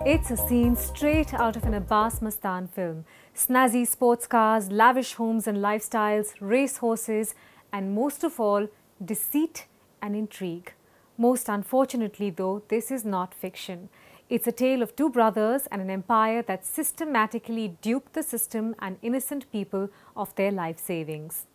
It's a scene straight out of an Abbas Mastan film. Snazzy sports cars, lavish homes and lifestyles, race horses, and most of all, deceit and intrigue. Most unfortunately though, this is not fiction. It's a tale of two brothers and an empire that systematically duped the system and innocent people of their life savings.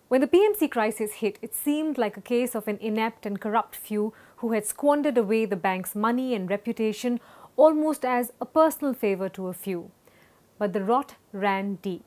When the PMC crisis hit, it seemed like a case of an inept and corrupt few who had squandered away the bank's money and reputation almost as a personal favour to a few. But the rot ran deep.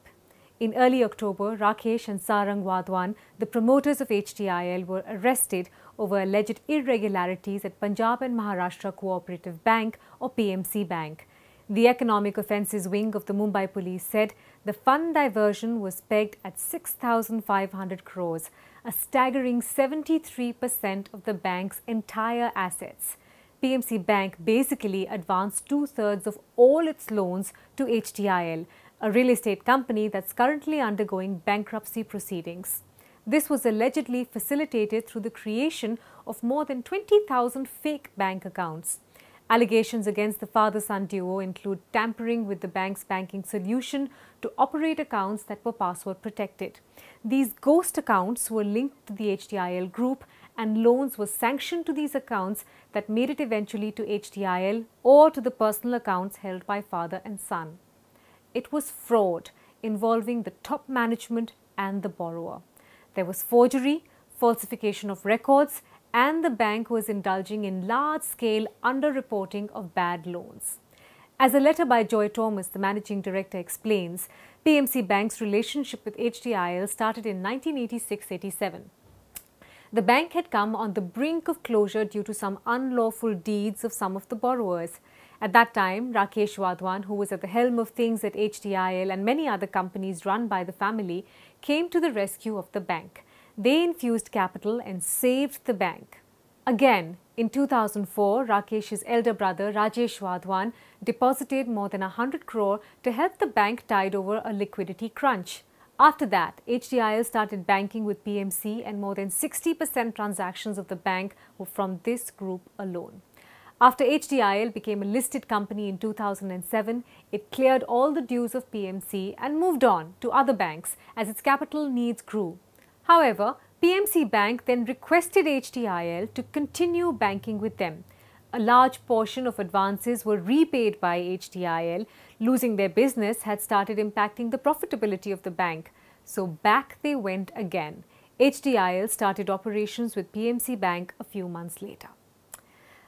In early October, Rakesh and Sarang Wadhawan, the promoters of HDIL, were arrested over alleged irregularities at Punjab and Maharashtra Cooperative Bank or PMC Bank. The Economic Offences Wing of the Mumbai police said the fund diversion was pegged at 6,500 crores, a staggering 73% of the bank's entire assets. PMC Bank basically advanced two-thirds of all its loans to HDIL, a real estate company that's currently undergoing bankruptcy proceedings. This was allegedly facilitated through the creation of more than 20,000 fake bank accounts. Allegations against the father-son duo include tampering with the bank's banking solution to operate accounts that were password protected. These ghost accounts were linked to the HDIL group, and loans were sanctioned to these accounts that made it eventually to HDIL or to the personal accounts held by father and son. It was fraud involving the top management and the borrower. There was forgery, falsification of records, and the bank was indulging in large-scale underreporting of bad loans. As a letter by Joy Thomas, the managing director, explains, PMC Bank's relationship with HDIL started in 1986-87. The bank had come on the brink of closure due to some unlawful deeds of some of the borrowers. At that time, Rakesh Wadhawan, who was at the helm of things at HDIL and many other companies run by the family, came to the rescue of the bank. They infused capital and saved the bank. Again, in 2004, Rakesh's elder brother Rajesh Wadhawan deposited more than 100 crore to help the bank tide over a liquidity crunch. After that, HDIL started banking with PMC, and more than 60% transactions of the bank were from this group alone. After HDIL became a listed company in 2007, it cleared all the dues of PMC and moved on to other banks as its capital needs grew. However, PMC Bank then requested HDIL to continue banking with them. A large portion of advances were repaid by HDIL. Losing their business had started impacting the profitability of the bank. So back they went again. HDIL started operations with PMC Bank a few months later.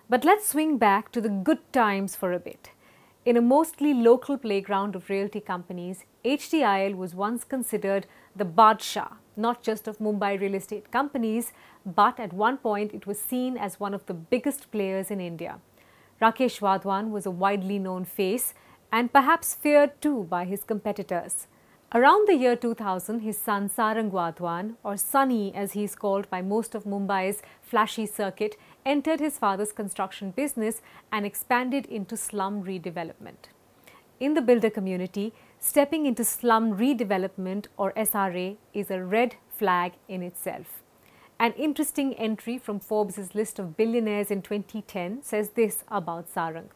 But let's swing back to the good times for a bit. In a mostly local playground of realty companies, HDIL was once considered the Badshah, not just of Mumbai real estate companies, but at one point it was seen as one of the biggest players in India. Rakesh Wadhawan was a widely known face and perhaps feared too by his competitors. Around the year 2000, his son Sarang Wadhawan, or Sunny as he is called by most of Mumbai's flashy circuit, entered his father's construction business and expanded into slum redevelopment. In the builder community, stepping into slum redevelopment or SRA is a red flag in itself. An interesting entry from Forbes' list of billionaires in 2010 says this about Sarang.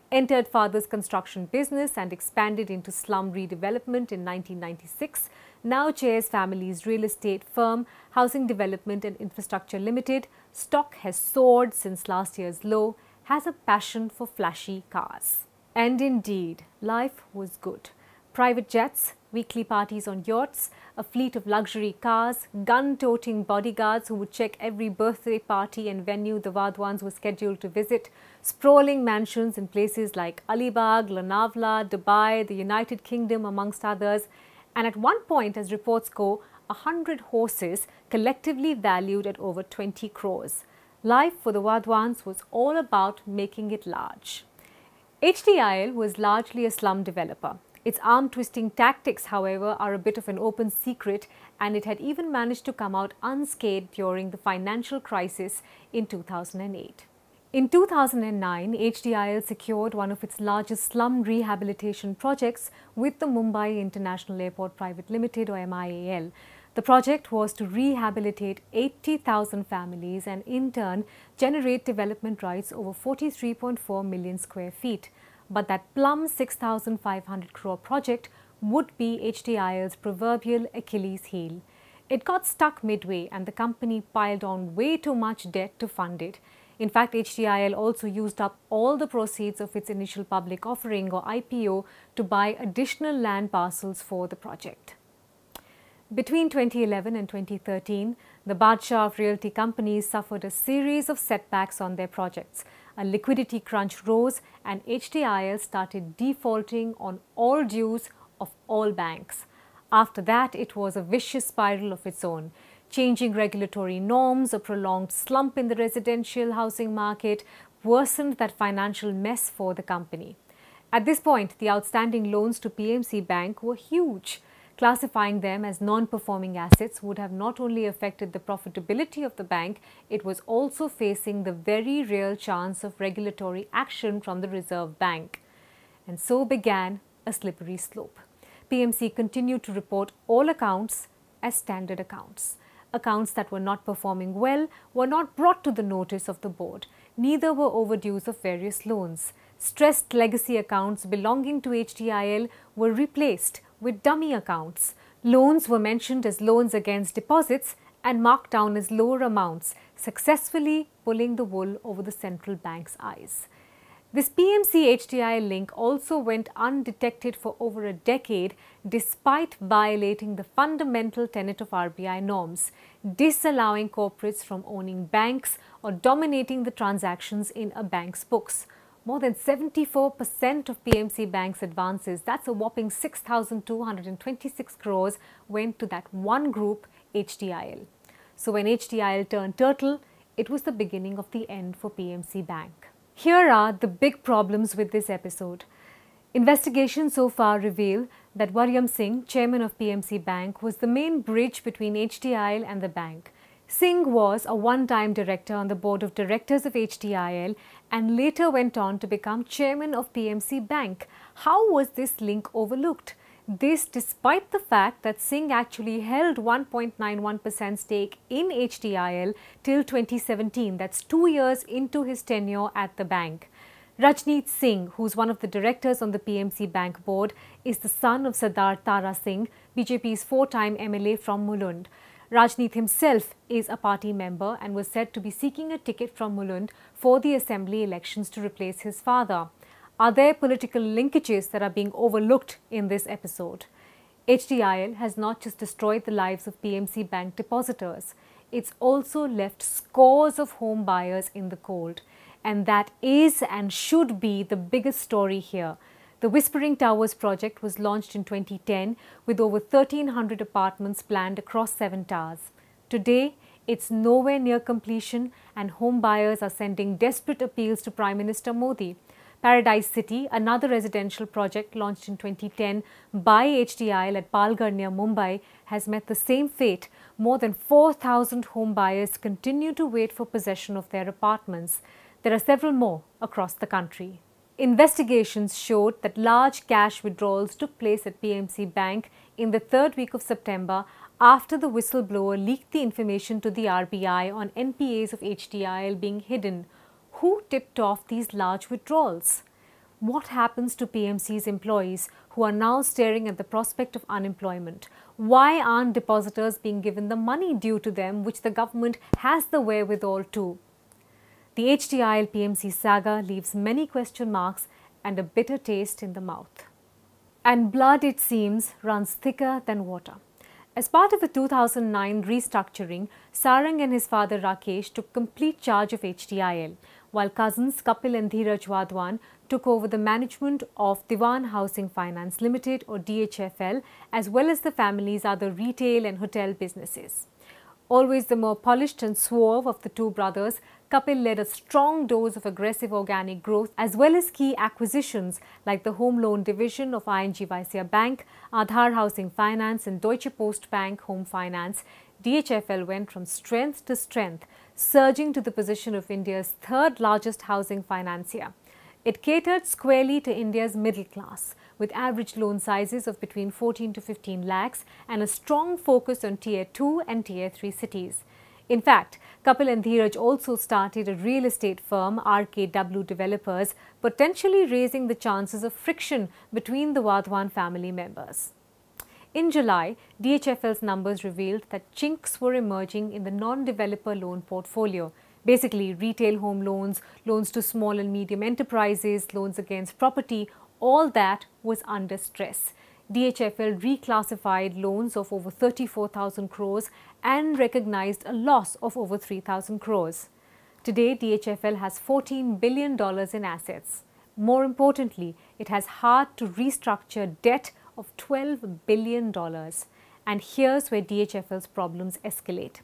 Entered father's construction business and expanded into slum redevelopment in 1996, now chairs family's real estate firm, Housing Development and Infrastructure Limited, stock has soared since last year's low, has a passion for flashy cars. And indeed, life was good. Private jets, weekly parties on yachts, a fleet of luxury cars, gun-toting bodyguards who would check every birthday party and venue the Wadhawans were scheduled to visit, sprawling mansions in places like Alibag, Lonavala, Dubai, the United Kingdom, amongst others, and at one point, as reports go, 100 horses collectively valued at over 20 crores. Life for the Wadhawans was all about making it large. HDIL was largely a slum developer. Its arm-twisting tactics, however, are a bit of an open secret, and it had even managed to come out unscathed during the financial crisis in 2008. In 2009, HDIL secured one of its largest slum rehabilitation projects with the Mumbai International Airport Private Limited or MIAL. The project was to rehabilitate 80,000 families and in turn generate development rights over 43.4 million square feet. but that plum 6,500 crore project would be HDIL's proverbial Achilles heel. It got stuck midway and the company piled on way too much debt to fund it. In fact, HDIL also used up all the proceeds of its initial public offering or IPO to buy additional land parcels for the project. Between 2011 and 2013, the Badshah of realty companies suffered a series of setbacks on their projects. A liquidity crunch rose and HDIL started defaulting on all dues of all banks. After that, it was a vicious spiral of its own. Changing regulatory norms, a prolonged slump in the residential housing market worsened that financial mess for the company. At this point, the outstanding loans to PMC Bank were huge. Classifying them as non-performing assets would have not only affected the profitability of the bank, it was also facing the very real chance of regulatory action from the Reserve Bank. And so began a slippery slope. PMC continued to report all accounts as standard accounts. Accounts that were not performing well were not brought to the notice of the board. Neither were overdues of various loans. Stressed legacy accounts belonging to HDIL were replaced with dummy accounts. Loans were mentioned as loans against deposits and marked down as lower amounts, successfully pulling the wool over the central bank's eyes. This PMC HDIL link also went undetected for over a decade despite violating the fundamental tenet of RBI norms, disallowing corporates from owning banks or dominating the transactions in a bank's books. More than 74% of PMC Bank's advances, that's a whopping 6,226 crores, went to that one group, HDIL. So when HDIL turned turtle, it was the beginning of the end for PMC Bank. Here are the big problems with this episode. Investigations so far reveal that Waryam Singh, chairman of PMC Bank, was the main bridge between HDIL and the bank. Singh was a one-time director on the board of directors of HDIL and later went on to become chairman of PMC Bank. How was this link overlooked? This despite the fact that Singh actually held 1.91% stake in HDIL till 2017, that's 2 years into his tenure at the bank. Rajneet Singh, who's one of the directors on the PMC Bank board, is the son of Sardar Tara Singh, BJP's 4-time MLA from Mulund. Rajneet himself is a party member and was said to be seeking a ticket from Mulund for the assembly elections to replace his father. Are there political linkages that are being overlooked in this episode? HDIL has not just destroyed the lives of PMC Bank depositors, it's also left scores of home buyers in the cold. And that is and should be the biggest story here. The Whispering Towers project was launched in 2010 with over 1,300 apartments planned across 7 towers. Today, it's nowhere near completion and home buyers are sending desperate appeals to Prime Minister Modi. Paradise City, another residential project launched in 2010 by HDIL at Palghar near Mumbai, has met the same fate. More than 4,000 home buyers continue to wait for possession of their apartments. There are several more across the country. Investigations showed that large cash withdrawals took place at PMC Bank in the 3rd week of September after the whistleblower leaked the information to the RBI on NPAs of HDIL being hidden. Who tipped off these large withdrawals? What happens to PMC's employees who are now staring at the prospect of unemployment? Why aren't depositors being given the money due to them which the government has the wherewithal to? The HDIL PMC saga leaves many question marks and a bitter taste in the mouth. And blood, it seems, runs thicker than water. As part of the 2009 restructuring, Sarang and his father Rakesh took complete charge of HDIL, while cousins Kapil and DHEERAJWADHAWAN took over the management of Diwan Housing Finance Limited or DHFL, as well as the family's other retail and hotel businesses. Always the more polished and suave of the two brothers, Kapil led a strong dose of aggressive organic growth as well as key acquisitions like the home loan division of ING Vysya Bank, Aadhar Housing Finance and Deutsche Post Bank Home Finance. DHFL went from strength to strength, surging to the position of India's 3rd largest housing financier. It catered squarely to India's middle class, with average loan sizes of between 14 to 15 lakhs and a strong focus on Tier 2 and Tier 3 cities. In fact, Kapil and Dheeraj also started a real estate firm, RKW Developers, potentially raising the chances of friction between the Wadhawan family members. In July, DHFL's numbers revealed that chinks were emerging in the non-developer loan portfolio. Basically, retail home loans, loans to small and medium enterprises, loans against property, all that was under stress. DHFL reclassified loans of over 34,000 crores and recognized a loss of over 3,000 crores. Today, DHFL has $14 billion in assets. More importantly, it has had to restructure debt of $12 billion. And here's where DHFL's problems escalate.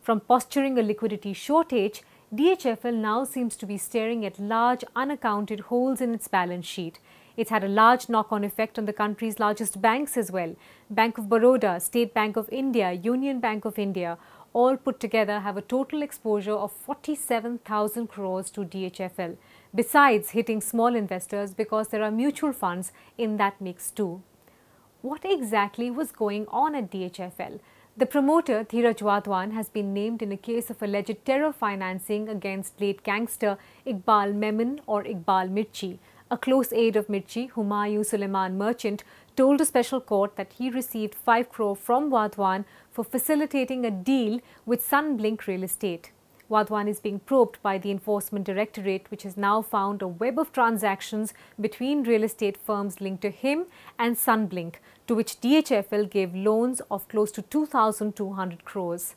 From posturing a liquidity shortage, DHFL now seems to be staring at large unaccounted holes in its balance sheet. It's had a large knock-on effect on the country's largest banks as well. Bank of Baroda, State Bank of India, Union Bank of India, all put together have a total exposure of 47,000 crores to DHFL, besides hitting small investors because there are mutual funds in that mix too. What exactly was going on at DHFL? The promoter, DHEERAJWADHAWAN, has been named in a case of alleged terror financing against late gangster Iqbal Memon or Iqbal Mirchi. A close aide of Mirchi, Humayun Suleiman Merchant, told a special court that he received 5 crore from Wadhawan for facilitating a deal with Sunblink Real Estate. Wadhawan is being probed by the Enforcement Directorate, which has now found a web of transactions between real estate firms linked to him and Sunblink, to which DHFL gave loans of close to 2,200 crores.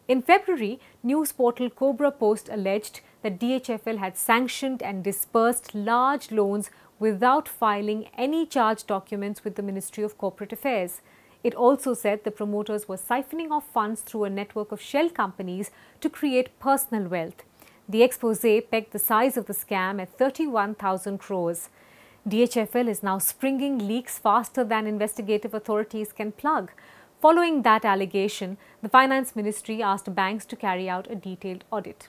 In February, news portal Cobra Post alleged that DHFL had sanctioned and disbursed large loans without filing any charge documents with the Ministry of Corporate Affairs. It also said the promoters were siphoning off funds through a network of shell companies to create personal wealth. The exposé pegged the size of the scam at 31,000 crores. DHFL is now springing leaks faster than investigative authorities can plug. Following that allegation, the Finance Ministry asked banks to carry out a detailed audit.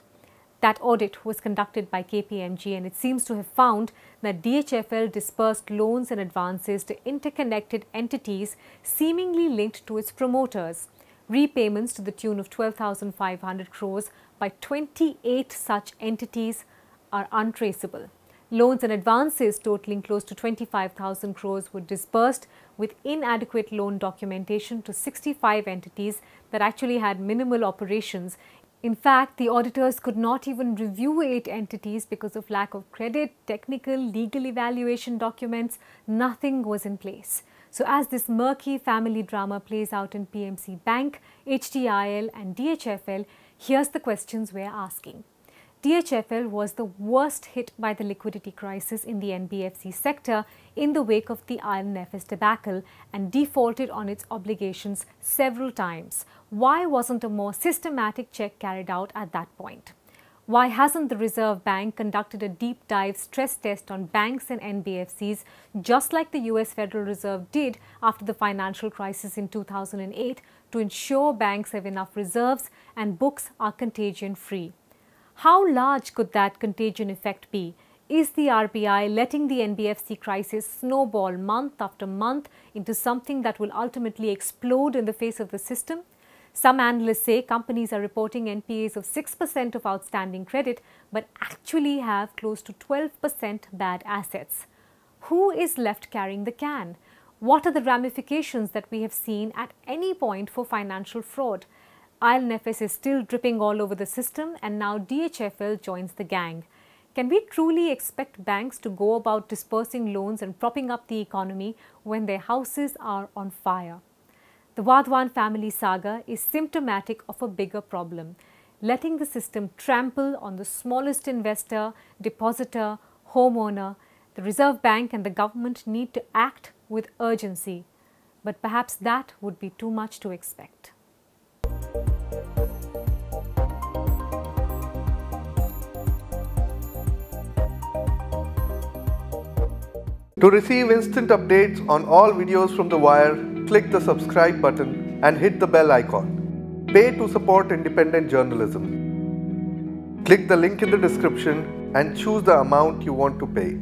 That audit was conducted by KPMG, and it seems to have found that DHFL disbursed loans and advances to interconnected entities seemingly linked to its promoters. Repayments to the tune of 12,500 crores by 28 such entities are untraceable. Loans and advances totaling close to 25,000 crores were disbursed with inadequate loan documentation to 65 entities that actually had minimal operations. In fact, the auditors could not even review 8 entities because of lack of credit, technical, legal evaluation documents. Nothing was in place. So as this murky family drama plays out in PMC Bank, HDIL and DHFL, here's the questions we're asking. DHFL was the worst hit by the liquidity crisis in the NBFC sector in the wake of the IL&FS debacle and defaulted on its obligations several times. Why wasn't a more systematic check carried out at that point? Why hasn't the Reserve Bank conducted a deep dive stress test on banks and NBFCs just like the US Federal Reserve did after the financial crisis in 2008 to ensure banks have enough reserves and books are contagion-free? How large could that contagion effect be? Is the RBI letting the NBFC crisis snowball month after month into something that will ultimately explode in the face of the system? Some analysts say companies are reporting NPAs of 6% of outstanding credit but actually have close to 12% bad assets. Who is left carrying the can? What are the ramifications that we have seen at any point for financial fraud? IL&FS is still dripping all over the system, and now DHFL joins the gang. Can we truly expect banks to go about dispersing loans and propping up the economy when their houses are on fire? The Wadhawan family saga is symptomatic of a bigger problem, letting the system trample on the smallest investor, depositor, homeowner. The Reserve Bank and the government need to act with urgency, but perhaps that would be too much to expect. To receive instant updates on all videos from The Wire, click the subscribe button and hit the bell icon. Pay to support independent journalism. Click the link in the description and choose the amount you want to pay.